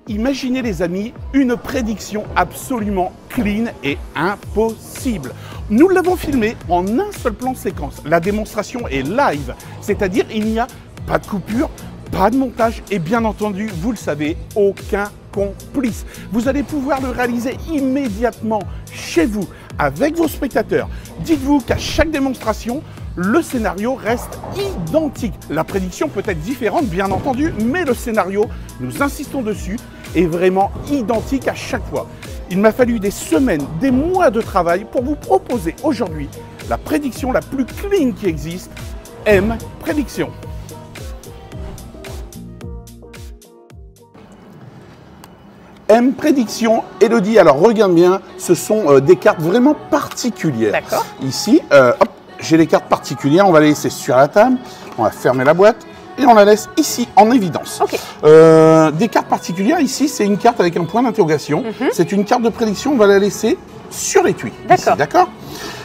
Imaginez les amis, une prédiction absolument clean et impossible. Nous l'avons filmé en un seul plan séquence. La démonstration est live, c'est-à-dire il n'y a pas de coupure, pas de montage et bien entendu, vous le savez, aucun complice. Vous allez pouvoir le réaliser immédiatement chez vous avec vos spectateurs. Dites-vous qu'à chaque démonstration, le scénario reste identique. La prédiction peut être différente, bien entendu, mais le scénario, nous insistons dessus, est vraiment identique à chaque fois. Il m'a fallu des semaines, des mois de travail pour vous proposer aujourd'hui la prédiction la plus clean qui existe, M Prédiction. M Prédiction, Elodie, alors regarde bien, ce sont des cartes vraiment particulières. D'accord. Ici, hop, j'ai les cartes particulières, on va les laisser sur la table, on va fermer la boîte et on la laisse ici en évidence. Okay. Des cartes particulières, ici c'est une carte avec un point d'interrogation, c'est une carte de prédiction, on va la laisser sur l'étui. D'accord. D'accord.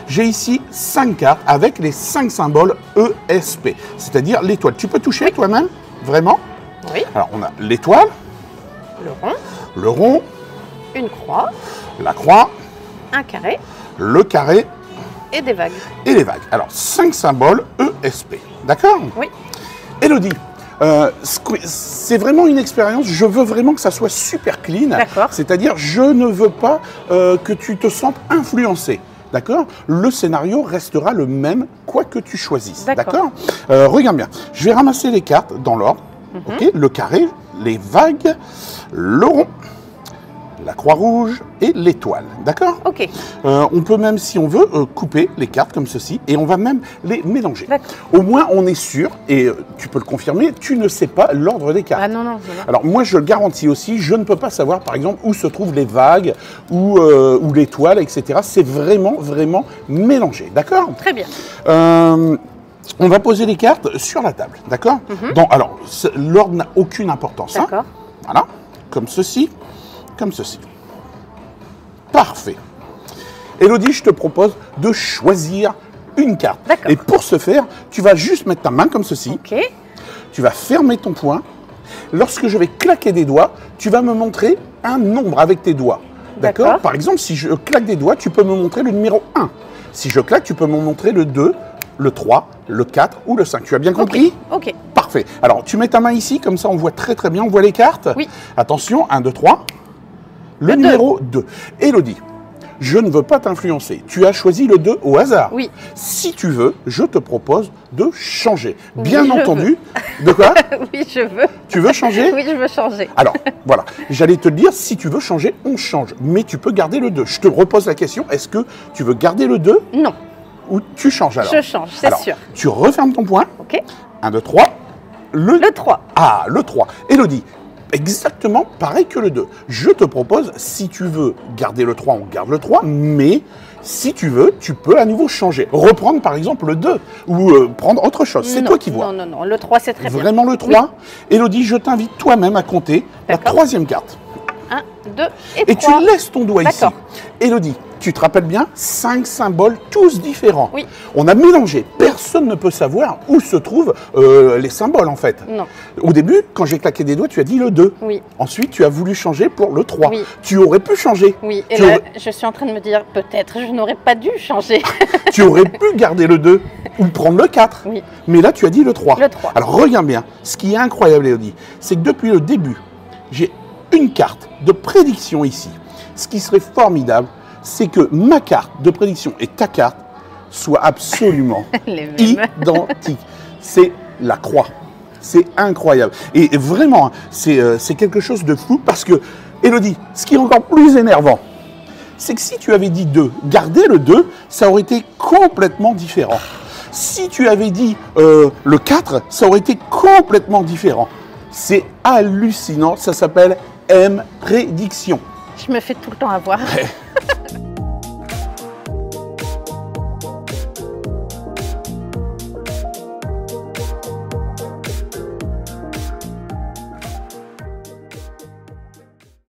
J'ai ici 5 cartes avec les 5 symboles ESP, c'est-à-dire l'étoile. Tu peux toucher toi-même, vraiment? Oui. Alors on a l'étoile, le rond, une croix, la croix, un carré le carré et des vagues. et les vagues. Alors 5 symboles ESP, d'accord? Oui. Elodie, c'est vraiment une expérience, je veux vraiment que ça soit super clean. D'accord. C'est-à-dire, je ne veux pas que tu te sentes influencé. D'accord? Le scénario restera le même, quoi que tu choisisses. D'accord? Regarde bien, je vais ramasser les cartes dans l'ordre. Ok, le carré, les vagues, le rond, la croix rouge et l'étoile. D'accord? Ok. On peut même, si on veut, couper les cartes comme ceci et on va même les mélanger. D'accord. Au moins, on est sûr, et tu peux le confirmer, tu ne sais pas l'ordre des cartes. Ah non, non. Alors moi, je le garantis aussi, je ne peux pas savoir, par exemple, où se trouvent les vagues ou l'étoile, etc. C'est vraiment, vraiment mélangé. D'accord? Très bien. On va poser les cartes sur la table. D'accord? Alors, l'ordre n'a aucune importance. D'accord. Voilà, comme ceci. Comme ceci. Parfait. Elodie, je te propose de choisir une carte. D'accord. Et pour ce faire, tu vas juste mettre ta main comme ceci. Ok. Tu vas fermer ton poing. Lorsque je vais claquer des doigts, tu vas me montrer un nombre avec tes doigts. D'accord? Par exemple, si je claque des doigts, tu peux me montrer le numéro 1. Si je claque, tu peux me montrer le 2, le 3, le 4 ou le 5. Tu as bien compris? Ok. Parfait. Alors, tu mets ta main ici, comme ça on voit très très bien, on voit les cartes. Oui. Attention, 1, 2, 3. Le numéro 2. Elodie, je ne veux pas t'influencer. Tu as choisi le 2 au hasard. Oui. Si tu veux, je te propose de changer. Oui, Bien je entendu. De quoi? Oui, je veux. Tu veux changer? Oui, je veux changer. Alors, voilà. J'allais te le dire, si tu veux changer, on change. Mais tu peux garder le 2. Je te repose la question. Est-ce que tu veux garder le 2 Non. ou tu changes alors? Je change, c'est sûr. Tu refermes ton poing. Ok. 1, 2, 3. Le 3. Ah, le 3. Elodie, exactement pareil que le 2. Je te propose, si tu veux garder le 3, on garde le 3, mais si tu veux, tu peux à nouveau changer. Reprendre par exemple le 2 ou prendre autre chose. C'est toi qui vois. Non, non, non. Le 3, c'est très bien. Vraiment le 3? Elodie, je t'invite toi-même à compter la D'accord. 3e carte. 1, 2 et 3. Et tu laisses ton doigt ici. D'accord. Elodie, tu te rappelles bien, 5 symboles, tous différents. Oui. On a mélangé. Personne ne peut savoir où se trouvent les symboles, en fait. Non. Au début, quand j'ai claqué des doigts, tu as dit le 2. Oui. Ensuite, tu as voulu changer pour le 3. Oui. Tu aurais pu changer. Oui, et Tu là, aurais- je suis en train de me dire, peut-être, je n'aurais pas dû changer. Tu aurais pu garder le 2 ou prendre le 4. Oui. Mais là, tu as dit le 3. Le 3. Alors, regarde bien. Ce qui est incroyable, Elodie, c'est que depuis le début, j'ai une carte de prédiction ici. Ce qui serait formidable, c'est que ma carte de prédiction et ta carte soient absolument Les mêmes. identiques. C'est la croix. C'est incroyable. Et vraiment, hein, c'est quelque chose de fou parce que, Elodie, ce qui est encore plus énervant, c'est que si tu avais dit 2, garder le 2, ça aurait été complètement différent. Si tu avais dit le 4, ça aurait été complètement différent. C'est hallucinant, ça s'appelle M Prédiction. Je me fais tout le temps avoir.